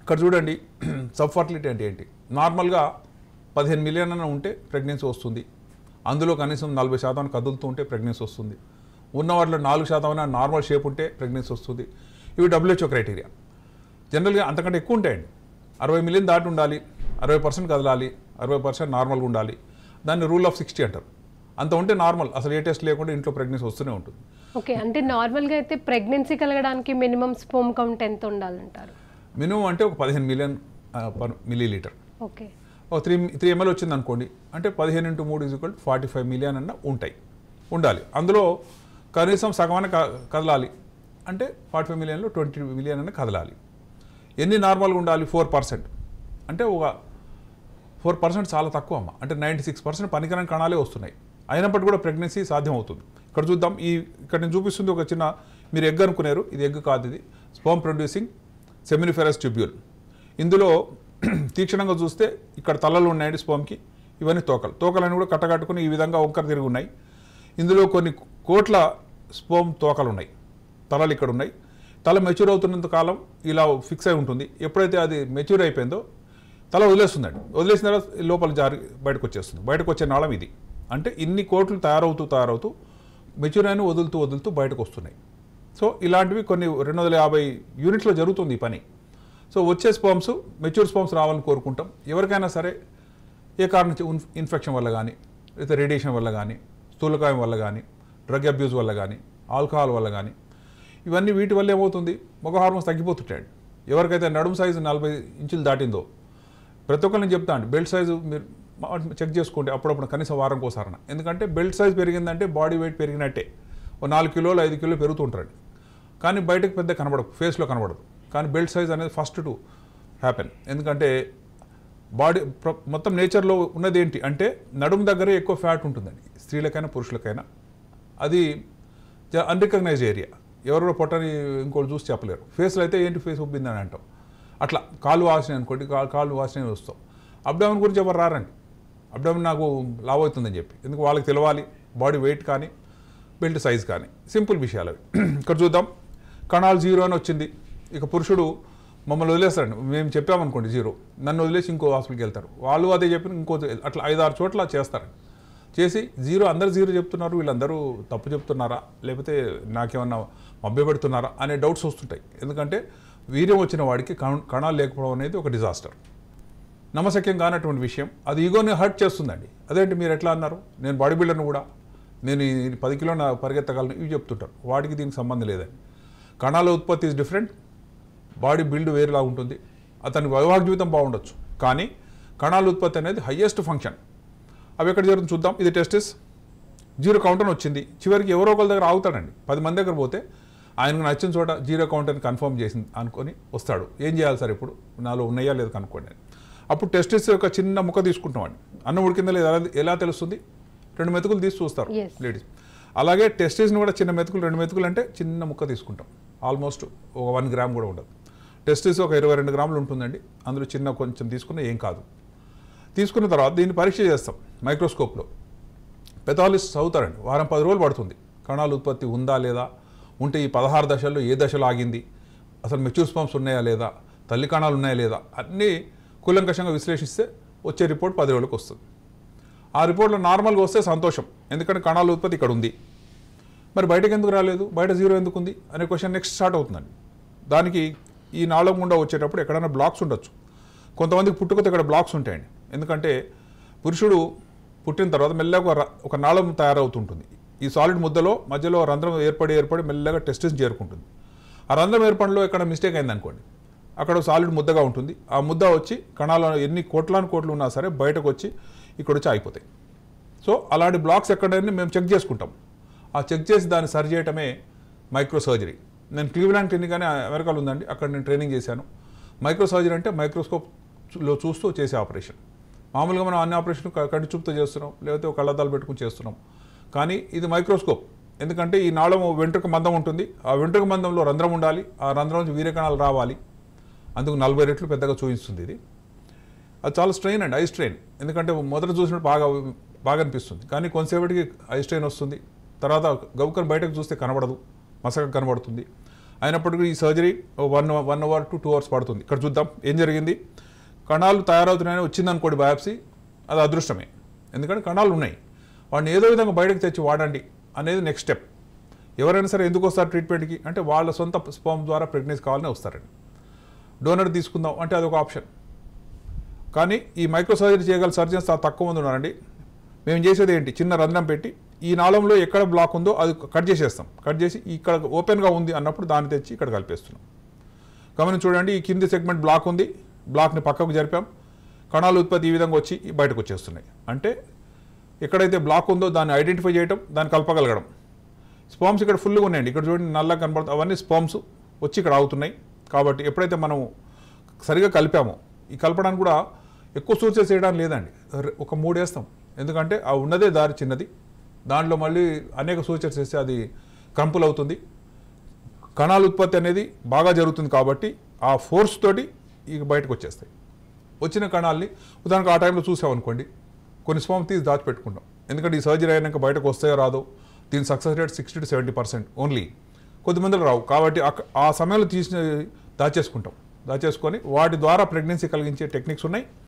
ఇక్కడ చూడండి sub fertility అంటే ఏంటి? నార్మల్గా 15 మిలియన్ అన్న ఉంటే ప్రెగ్నెన్సీ వస్తుంది. అందులో కనీసం 40% కదులుతూ ఉంటే ప్రెగ్నెన్సీ వస్తుంది. ఉన్న వాటిలో 4% నార్మల్ షేప్ ఉంటే ప్రెగ్నెన్సీ వస్తుంది. ఇవి WHO క్రైటీరియా. జనరల్గా అంతకంటే ఎక్కువ ఉంటాయండి. 60 మిలియన్ దాటి ఉండాలి, 60% కదలాలి, 60% నార్మల్గా ఉండాలి. దాన్ని రూల్ ఆఫ్ 60 అంటారు. అంత ఉంటే నార్మల్, అసలు ఏ టెస్ట్ లేకుండా ఇంట్లో ప్రెగ్నెన్సీ వస్తూనే ఉంటుంది. ఓకే, అంటే నార్మల్గా అయితే ప్రెగ్నెన్సీ కలగడానికి మినిమం స్పోమ్ కౌంట్ ఎంత ఉండాలంటారు? మినిమం అంటే ఒక 15 మిలియన్ పర్ మిల్లీలీటర్. ఓకే, ఒక 3 ml వచ్చింది అనుకోండి, అంటే 15 × 3 = 45 మిలియన్ అన్న ఉండాలి. అందులో కనీసం సగమైన కదలాలి, అంటే 45 మిలియన్లో 20 మిలియన్ అన్న కదలాలి. ఎన్ని నార్మల్గా ఉండాలి? 4%. అంటే ఒక 4% చాలా తక్కువ అమ్మ. అంటే 96% పనికిరాని కణాలే వస్తున్నాయి. అయినప్పటికీ కూడా ప్రెగ్నెన్సీ సాధ్యం అవుతుంది. ఇక్కడ చూద్దాం, ఇక్కడ నేను చూపిస్తుంది ఒక చిన్న, మీరు ఎగ్ అనుకున్నారు, ఇది ఎగ్ కాదు, ఇది స్పర్మ్ ప్రొడ్యూసింగ్ సెమినిఫెరస్ ట్యూబ్యూల్. ఇందులో తీక్షణంగా చూస్తే ఇక్కడ తలలు ఉన్నాయండి స్పర్మ్కి, ఇవన్నీ తోకలని కూడా కట్టకట్టుకుని ఈ విధంగా వంకర తిరిగి ఉన్నాయి. ఇందులో కొన్ని కోట్ల స్పర్మ్ తోకలు ఉన్నాయి, తలలు ఇక్కడ ఉన్నాయి. తల మెచ్యూర్ అవుతున్నంత కాలం ఇలా ఫిక్స్ అయి ఉంటుంది. ఎప్పుడైతే అది మెచ్యూర్ అయిపోయిందో తల వదిలేస్తుందండి. వదిలేసిన తర్వాత లోపల జారి బయటకు వచ్చేస్తుంది. బయటకు వచ్చే నాళం ఇది. అంటే ఇన్ని కోట్లు తయారవుతూ మెచ్యూర్ అయిన వదులుతూ బయటకు వస్తున్నాయి. సో ఇలాంటివి కొన్ని 250 యూనిట్స్లో జరుగుతుంది ఈ పని. సో వచ్చే స్పర్మ్స్ మెచ్యూర్ స్పర్మ్స్ రావాలని కోరుకుంటాం. ఎవరికైనా సరే ఏ కారణం ఇన్ఫెక్షన్ వల్ల కానీ, లేదా రేడియేషన్ వల్ల కానీ, స్థూలకాయం వల్ల కానీ, డ్రగ్ అబ్యూస్ వల్ల కానీ, ఆల్కహాల్ వల్ల కానీ, ఇవన్నీ వీటి వల్ల ఏమవుతుంది? మగ హార్మోన్స్ తగ్గిపోతుంటాయండి. ఎవరికైతే నడుము సైజు 40 ఇంచులు దాటిందో, ప్రతి ఒక్కరిని చెప్తా అండి, బెల్ట్ సైజు మీరు చెక్ చేసుకోండి అప్పుడప్పుడు, కనీసం వారంకి ఒకసారి. ఎందుకంటే బెల్ట్ సైజ్ పెరిగిందంటే బాడీ వెయిట్ పెరిగినట్టే. ఓ 4 కిలోలు 5 కిలోలు పెరుగుతుంటారండి. కానీ బయటకు పెద్ద కనబడదు, ఫేస్లో కనబడదు. కానీ బెల్ట్ సైజ్ అనేది ఫస్ట్ టు హ్యాపెన్. ఎందుకంటే బాడీ మొత్తం నేచర్లో ఉన్నది ఏంటి అంటే నడుము దగ్గరే ఎక్కువ ఫ్యాట్ ఉంటుందండి, స్త్రీలకైనా పురుషులకైనా. అది అన్రికగ్నైజ్డ్ ఏరియా. ఎవరో పొట్టని ఇంకోటి చూసి చెప్పలేరు. ఫేస్లో అయితే ఏంటి ఫేస్ ఉబ్బిందని అంటాం. అట్లా కాళ్ళు వాసినాయి అనుకోండి, కాళ్ళు వాసినాయి వస్తాం. అబ్డామిన్ గురించి ఎవరు రారండి, అబ్డామిన్ నాకు లావ్ అవుతుందని చెప్పి. ఎందుకు వాళ్ళకి తెలవాలి బాడీ వెయిట్ కానీ బెల్ట్ సైజ్ కానీ, సింపుల్ విషయాలు అవి. ఇక్కడ చూద్దాం, కణాలు 0 అని వచ్చింది. ఇక పురుషుడు మమ్మల్ని వదిలేస్తారండి, మేము చెప్పామనుకోండి 0, నన్ను వదిలేసి ఇంకో హాస్పిటల్కి వెళ్తారు. వాళ్ళు అదే చెప్పిన ఇంకో అట్లా 5-6 చోట్ల చేస్తారండి. చేసి 0 అందరు 0 చెప్తున్నారు, వీళ్ళందరూ తప్పు చెప్తున్నారా, లేకపోతే నాకేమన్నా మభ్యపెడుతున్నారా అనే డౌట్స్ వస్తుంటాయి. ఎందుకంటే వీర్యం వచ్చిన వాడికి కణాలు లేకపోవడం అనేది ఒక డిజాస్టర్, నమ్మశక్యం కానటువంటి విషయం. అది ఈగోని హర్ట్ చేస్తుందండి. అదేంటి మీరు ఎట్లా అన్నారు, నేను బాడీ బిల్డర్ను కూడా, నేను 10 కిలోల పరిగెత్తగలను, ఇవి చెప్తుంటారు. వాటికి దీనికి సంబంధం లేదని. కణాల ఉత్పత్తి ఈజ్ డిఫరెంట్, బాడీ బిల్డ్ వేరులా ఉంటుంది. అతని వైవాహిక జీవితం బాగుండొచ్చు, కానీ కణాల ఉత్పత్తి అనేది హయ్యెస్ట్ ఫంక్షన్. అవి ఎక్కడ జరుగుతుంది చూద్దాం. ఇది టెస్టిస్ 0 కౌంట్ అని వచ్చింది. చివరికి ఎవరో ఒకరి దగ్గర ఆగుతాడండి. 10 మంది దగ్గర పోతే ఆయనకు నచ్చిన చోట 0 కౌంట్ అని కన్ఫర్మ్ చేసింది అనుకొని వస్తాడు. ఏం చేయాలి సార్, ఇప్పుడు నాలో ఉన్నాయా లేదు కనుక్కోండి. అప్పుడు టెస్టిస్ యొక్క చిన్న ముక్క తీసుకుంటామండి. అన్నం ఉడికిందా లేదా ఎలా తెలుస్తుంది? 2 మెతుకులు తీసి చూస్తారు లేడీస్. అలాగే టెస్టిస్ని కూడా చిన్న మెతుకులు, 2 మెతుకులు అంటే చిన్న ముక్క తీసుకుంటాం. ఆల్మోస్ట్ ఒక 1 గ్రామ్ కూడా ఉండదు. టెస్టిస్ ఒక 22 గ్రాములు ఉంటుందండి. అందులో చిన్న కొంచెం తీసుకున్న ఏం కాదు. తీసుకున్న తర్వాత దీన్ని పరీక్ష చేస్తాం మైక్రోస్కోప్లో. పెథాలజిస్ట్ చదువుతారండి. వారం 10 రోజులు పడుతుంది. కణాల ఉత్పత్తి ఉందా లేదా, ఉంటే ఈ 16 దశల్లో ఏ దశలో ఆగింది, అసలు మెచ్యూర్ స్పర్మ్స్ ఉన్నాయా లేదా, తల్లి కణాలు ఉన్నాయా లేదా, అన్నీ కూలంకషంగా విశ్లేషిస్తే వచ్చే రిపోర్ట్ 10 రోజులకు వస్తుంది. ఆ రిపోర్ట్లో నార్మల్గా వస్తే సంతోషం, ఎందుకంటే కణాల ఉత్పత్తి ఇక్కడ ఉంది. మరి బయటకు ఎందుకు రాలేదు, బయట 0 ఎందుకు ఉంది అనే క్వశ్చన్ నెక్స్ట్ స్టార్ట్ అవుతుందండి. దానికి ఈ నాళం గుండా వచ్చేటప్పుడు ఎక్కడైనా బ్లాక్స్ ఉండొచ్చు. కొంతమందికి పుట్టుకతో ఇక్కడ బ్లాక్స్ ఉంటాయండి. ఎందుకంటే పురుషుడు పుట్టిన తర్వాత మెల్లగా ఒక నాళం తయారవుతుంటుంది. ఈ సాలిడ్ ముద్దలో మధ్యలో రంధ్రం ఏర్పడి మెల్లగా టెస్టిస్ చేరుకుంటుంది. ఆ రంధ్రం ఏర్పడలో ఎక్కడ మిస్టేక్ అయిందనుకోండి, అక్కడ సాలిడ్ ముద్దగా ఉంటుంది. ఆ ముద్ద వచ్చి కణాలు ఎన్ని కోట్లు ఉన్నా సరే బయటకు వచ్చి ఇక్కడ వచ్చి ఆగిపోతాయి. సో అలాంటి బ్లాక్స్ ఎక్కడైనా మేము చెక్ చేసుకుంటాం. ఆ చెక్ చేసి దాన్ని సరి చేయటమే మైక్రో సర్జరీ. నేను క్లీవ్లాండ్ క్లినిక్ అని అమెరికాలో ఉందండి, అక్కడ నేను ట్రైనింగ్ చేశాను. మైక్రో సర్జరీ అంటే మైక్రోస్కోప్లో చూస్తూ చేసే ఆపరేషన్. మామూలుగా మనం అన్ని ఆపరేషన్ కంటి చూపుతో చేస్తున్నాం, లేకపోతే ఒక కళ్ళద్దాలు పెట్టుకుని చేస్తున్నాం. కానీ ఇది మైక్రోస్కోప్. ఎందుకంటే ఈ నాళం వెంట్రుక మందం ఉంటుంది. ఆ వెంట్రుక మందంలో రంధ్రం ఉండాలి. ఆ రంధ్రం నుంచి వీర్యకణాలు రావాలి. అందుకు 40 రెట్లు పెద్దగా చూపిస్తుంది ఇది. అది చాలా స్ట్రెయిన్ అండి, ఐ స్ట్రెయిన్. ఎందుకంటే మొదట చూసినప్పుడు బాగా అనిపిస్తుంది, కానీ కొంతసేపటికి ఐ స్ట్రెయిన్ వస్తుంది. తర్వాత గౌకర్ బయటకు చూస్తే కనబడదు, మసక కనబడుతుంది. అయినప్పటికీ ఈ సర్జరీ 1 అవర్ టు 2 అవర్స్ పడుతుంది. ఇక్కడ చూద్దాం ఏం జరిగింది. కణాలు తయారవుతున్నాయని వచ్చిందనుకోండి బయాప్సీ, అది అదృష్టమే. ఎందుకంటే కణాలు ఉన్నాయి, వాడిని ఏదో విధంగా బయటకు తెచ్చి వాడండి అనేది నెక్స్ట్ స్టెప్. ఎవరైనా సరే ఎందుకు వస్తారు ట్రీట్మెంట్కి అంటే వాళ్ళ సొంత స్పర్మ్ ద్వారా ప్రెగ్నెన్సీ కావాలని వస్తారండి. డోనర్ తీసుకుందాం అంటే అదొక ఆప్షన్. కానీ ఈ మైక్రో సర్జరీ చేయగల సర్జన్స్ తక్కువ మంది ఉన్నారండి. మేము చేసేది ఏంటి, చిన్న రంధ్రం పెట్టి ఈ నాళంలో ఎక్కడ బ్లాక్ ఉందో అది కట్ చేసేస్తాం. కట్ చేసి ఇక్కడ ఓపెన్గా ఉంది అన్నప్పుడు దాన్ని తెచ్చి ఇక్కడ కలిపేస్తున్నాం. గమని చూడండి, ఈ కింది సెగ్మెంట్ బ్లాక్ ఉంది, బ్లాక్ని పక్కకు జరిపాం, కణాలు ఉత్పత్తి ఈ విధంగా వచ్చి బయటకు వచ్చేస్తున్నాయి. అంటే ఎక్కడైతే బ్లాక్ ఉందో దాన్ని ఐడెంటిఫై చేయడం, దాన్ని కలపగలగడం. స్పర్మ్స్ ఇక్కడ ఫుల్గా ఉన్నాయండి, ఇక్కడ చూడండి నల్లగా కనబడుతుంది, అవన్నీ స్పర్మ్స్ వచ్చి ఇక్కడ ఆగుతున్నాయి. కాబట్టి ఎప్పుడైతే మనం సరిగా కలిపామో, ఈ కలపడానికి కూడా ఎక్కువ సూచన చేయడం లేదండి, ఒక 3 వేస్తాం. ఎందుకంటే ఆ ఉన్నదే దారి చిన్నది, దాంట్లో మళ్ళీ అనేక సూచనలు చేస్తే అది క్రంపుల్ అవుతుంది. కణాల ఉత్పత్తి అనేది బాగా జరుగుతుంది కాబట్టి ఆ ఫోర్స్ తోటి ఇక బయటకు వచ్చేస్తాయి. వచ్చిన కణాలని ఉదాహరణకు ఆ టైంలో చూసామనుకోండి, కొన్ని స్పర్మ్ తీసి దాచిపెట్టుకుంటాం. ఎందుకంటే ఈ సర్జరీ అయినాక బయటకు వస్తాయో రాదో, దీని సక్సెస్ రేట్ 60 to 70% ఓన్లీ. కొద్దిమందిలో రావు. కాబట్టి ఆ సమయంలో తీసి దాచేసుకుంటాం. దాచేసుకొని వాటి ద్వారా ప్రెగ్నెన్సీ కలిగించే టెక్నిక్స్ ఉన్నాయి.